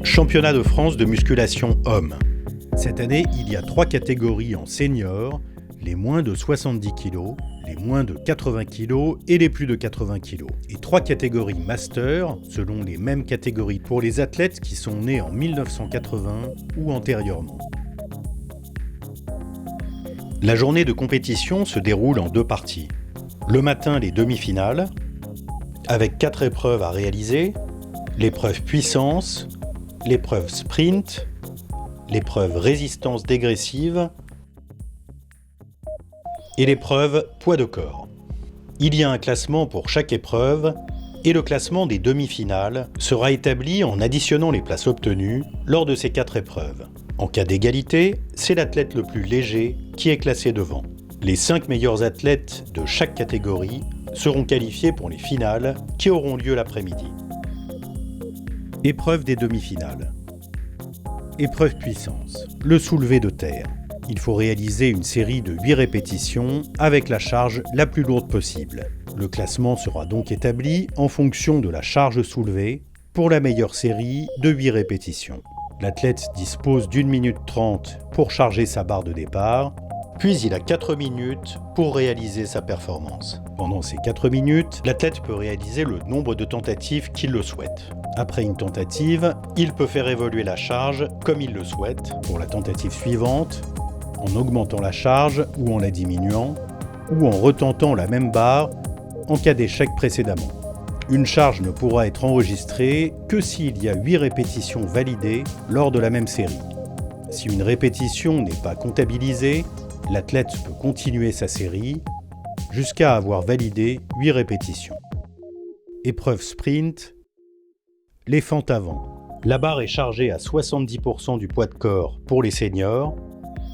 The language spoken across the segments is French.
Championnat de France de musculation hommes. Cette année, il y a 3 catégories en senior, les moins de 70 kg, les moins de 80 kg et les plus de 80 kg. Et 3 catégories master, selon les mêmes catégories pour les athlètes qui sont nés en 1980 ou antérieurement. La journée de compétition se déroule en 2 parties. Le matin, les demi-finales, avec 4 épreuves à réaliser, l'épreuve puissance, l'épreuve sprint, l'épreuve résistance dégressive et l'épreuve poids de corps. Il y a un classement pour chaque épreuve et le classement des demi-finales sera établi en additionnant les places obtenues lors de ces 4 épreuves. En cas d'égalité, c'est l'athlète le plus léger qui est classé devant. Les 5 meilleurs athlètes de chaque catégorie seront qualifiés pour les finales qui auront lieu l'après-midi. Épreuve des demi-finales. Épreuve puissance. Le soulevé de terre. Il faut réaliser une série de 8 répétitions avec la charge la plus lourde possible. Le classement sera donc établi en fonction de la charge soulevée pour la meilleure série de 8 répétitions. L'athlète dispose d'1 minute 30 pour charger sa barre de départ, puis il a 4 minutes pour réaliser sa performance. Pendant ces 4 minutes, l'athlète peut réaliser le nombre de tentatives qu'il le souhaite. Après une tentative, il peut faire évoluer la charge comme il le souhaite pour la tentative suivante, en augmentant la charge ou en la diminuant, ou en retentant la même barre en cas d'échec précédemment. Une charge ne pourra être enregistrée que s'il y a 8 répétitions validées lors de la même série. Si une répétition n'est pas comptabilisée, l'athlète peut continuer sa série jusqu'à avoir validé 8 répétitions. Épreuve sprint, les fentes avant. La barre est chargée à 70% du poids de corps pour les seniors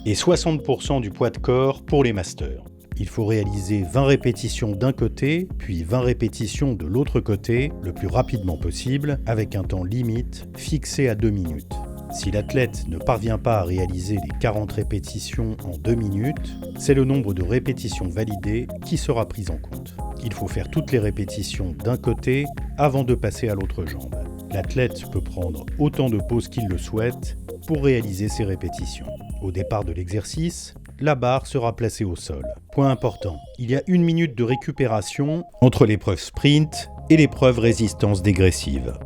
et 60% du poids de corps pour les masters. Il faut réaliser 20 répétitions d'un côté, puis 20 répétitions de l'autre côté, le plus rapidement possible, avec un temps limite fixé à 2 minutes. Si l'athlète ne parvient pas à réaliser les 40 répétitions en 2 minutes, c'est le nombre de répétitions validées qui sera pris en compte. Il faut faire toutes les répétitions d'un côté avant de passer à l'autre jambe. L'athlète peut prendre autant de pauses qu'il le souhaite pour réaliser ses répétitions. Au départ de l'exercice, la barre sera placée au sol. Point important, il y a 1 minute de récupération entre l'épreuve sprint et l'épreuve résistance dégressive.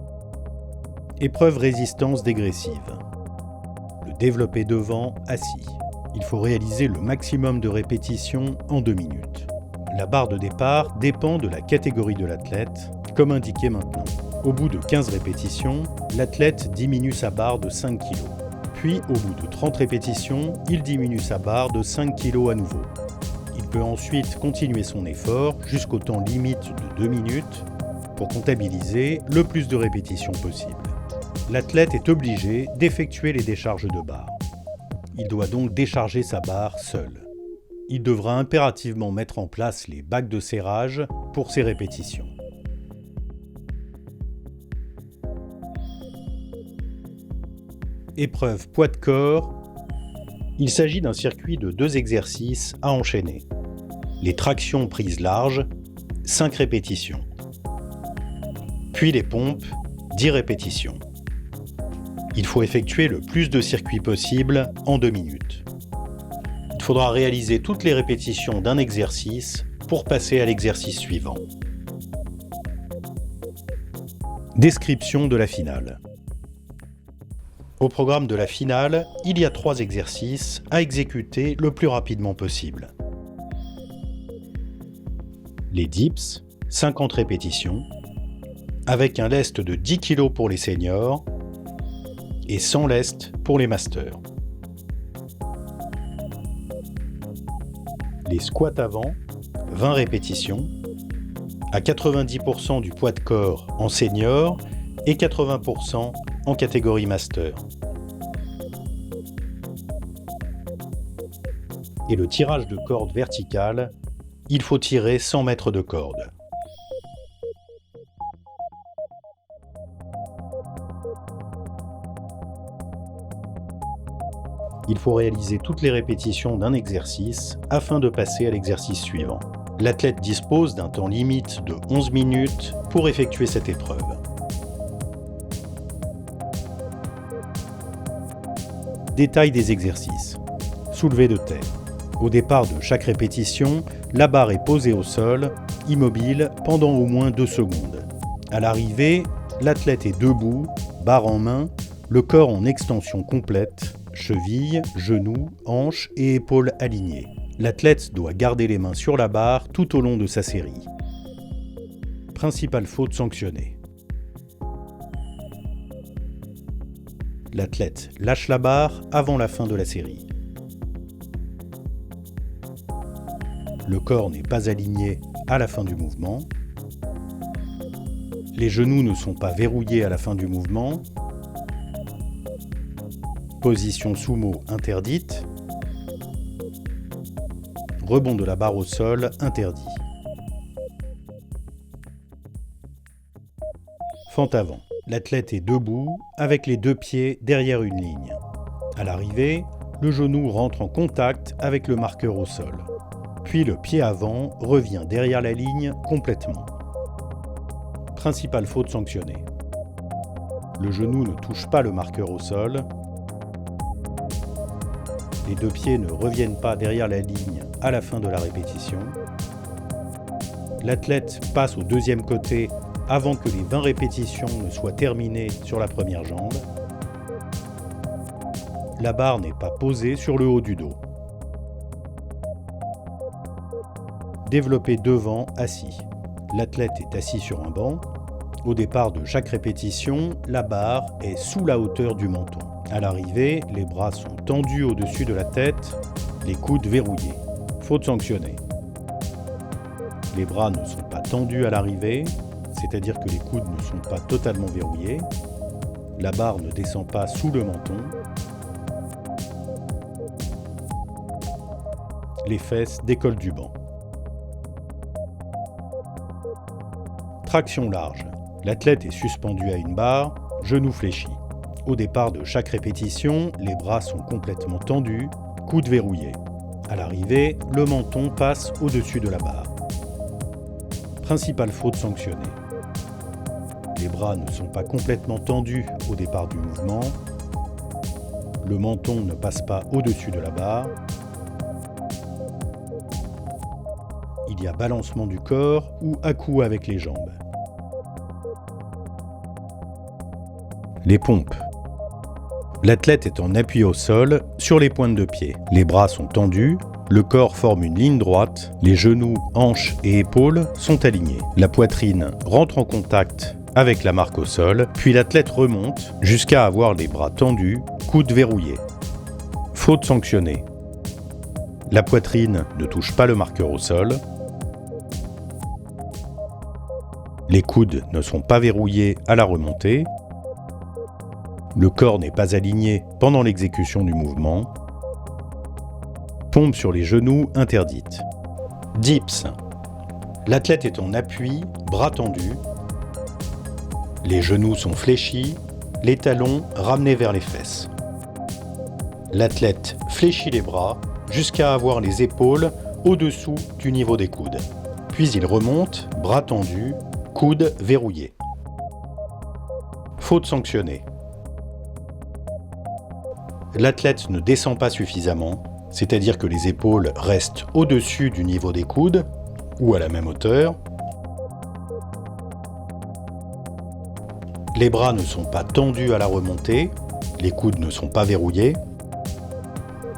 Épreuve résistance dégressive. Le développé devant assis. Il faut réaliser le maximum de répétitions en 2 minutes. La barre de départ dépend de la catégorie de l'athlète, comme indiqué maintenant. Au bout de 15 répétitions, l'athlète diminue sa barre de 5 kg. Puis, au bout de 30 répétitions, il diminue sa barre de 5 kg à nouveau. Il peut ensuite continuer son effort jusqu'au temps limite de 2 minutes pour comptabiliser le plus de répétitions possible. L'athlète est obligé d'effectuer les décharges de barre. Il doit donc décharger sa barre seul. Il devra impérativement mettre en place les bacs de serrage pour ces répétitions. Épreuve poids de corps. Il s'agit d'un circuit de 2 exercices à enchaîner. Les tractions prises larges, 5 répétitions. Puis les pompes, 10 répétitions. Il faut effectuer le plus de circuits possible en 2 minutes. Il faudra réaliser toutes les répétitions d'un exercice pour passer à l'exercice suivant. Description de la finale. Au programme de la finale, il y a 3 exercices à exécuter le plus rapidement possible. Les dips, 50 répétitions, avec un lest de 10 kg pour les seniors et 100 lest pour les masters. Les squats avant, 20 répétitions, à 90% du poids de corps en senior et 80% en catégorie master. Et le tirage de corde verticale, il faut tirer 100 mètres de corde. Il faut réaliser toutes les répétitions d'un exercice afin de passer à l'exercice suivant. L'athlète dispose d'un temps limite de 11 minutes pour effectuer cette épreuve. Détail des exercices. Soulevé de terre. Au départ de chaque répétition, la barre est posée au sol, immobile, pendant au moins 2 secondes. À l'arrivée, l'athlète est debout, barre en main, le corps en extension complète, chevilles, genoux, hanches et épaules alignées. L'athlète doit garder les mains sur la barre tout au long de sa série. Principale faute sanctionnée. L'athlète lâche la barre avant la fin de la série. Le corps n'est pas aligné à la fin du mouvement. Les genoux ne sont pas verrouillés à la fin du mouvement. Position sumo interdite. Rebond de la barre au sol interdit. Fente avant. L'athlète est debout avec les 2 pieds derrière une ligne. À l'arrivée, le genou rentre en contact avec le marqueur au sol. Puis le pied avant revient derrière la ligne complètement. Principale faute sanctionnée. Le genou ne touche pas le marqueur au sol. Les 2 pieds ne reviennent pas derrière la ligne à la fin de la répétition. L'athlète passe au deuxième côté avant que les 20 répétitions ne soient terminées sur la première jambe. La barre n'est pas posée sur le haut du dos. Développé devant, assis. L'athlète est assis sur un banc. Au départ de chaque répétition, la barre est sous la hauteur du menton. À l'arrivée, les bras sont tendus au-dessus de la tête, les coudes verrouillés. Faute sanctionnée. Les bras ne sont pas tendus à l'arrivée, c'est-à-dire que les coudes ne sont pas totalement verrouillés. La barre ne descend pas sous le menton. Les fesses décollent du banc. Traction large. L'athlète est suspendu à une barre, genoux fléchis. Au départ de chaque répétition, les bras sont complètement tendus, coudes verrouillés. À l'arrivée, le menton passe au-dessus de la barre. Principale faute sanctionnée. Les bras ne sont pas complètement tendus au départ du mouvement. Le menton ne passe pas au-dessus de la barre. Il y a balancement du corps ou à-coups avec les jambes. Les pompes. L'athlète est en appui au sol, sur les pointes de pied. Les bras sont tendus, le corps forme une ligne droite, les genoux, hanches et épaules sont alignés. La poitrine rentre en contact avec la marque au sol, puis l'athlète remonte jusqu'à avoir les bras tendus, coudes verrouillés. Faute sanctionnée. La poitrine ne touche pas le marqueur au sol. Les coudes ne sont pas verrouillés à la remontée. Le corps n'est pas aligné pendant l'exécution du mouvement. Pompe sur les genoux interdite. Dips. L'athlète est en appui, bras tendus. Les genoux sont fléchis, les talons ramenés vers les fesses. L'athlète fléchit les bras jusqu'à avoir les épaules au-dessous du niveau des coudes. Puis il remonte, bras tendus, coudes verrouillés. Faute sanctionnée. L'athlète ne descend pas suffisamment, c'est-à-dire que les épaules restent au-dessus du niveau des coudes ou à la même hauteur. Les bras ne sont pas tendus à la remontée, les coudes ne sont pas verrouillés.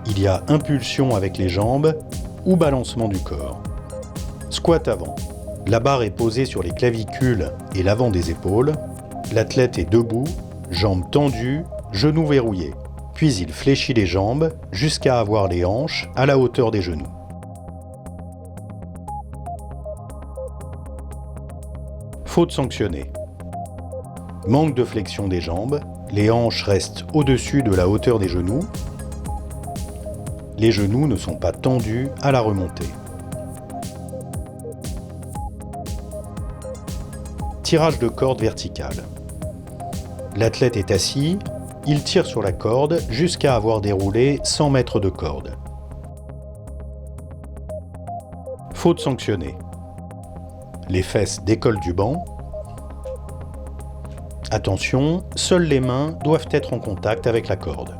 Il y a impulsion avec les jambes ou balancement du corps. Squat avant. La barre est posée sur les clavicules et l'avant des épaules. L'athlète est debout, jambes tendues, genoux verrouillés. Puis il fléchit les jambes jusqu'à avoir les hanches à la hauteur des genoux. Faute sanctionnée. Manque de flexion des jambes, les hanches restent au-dessus de la hauteur des genoux. Les genoux ne sont pas tendus à la remontée. Tirage de corde verticale. L'athlète est assis, il tire sur la corde jusqu'à avoir déroulé 100 mètres de corde. Faute sanctionnée. Les fesses décollent du banc. Attention, seules les mains doivent être en contact avec la corde.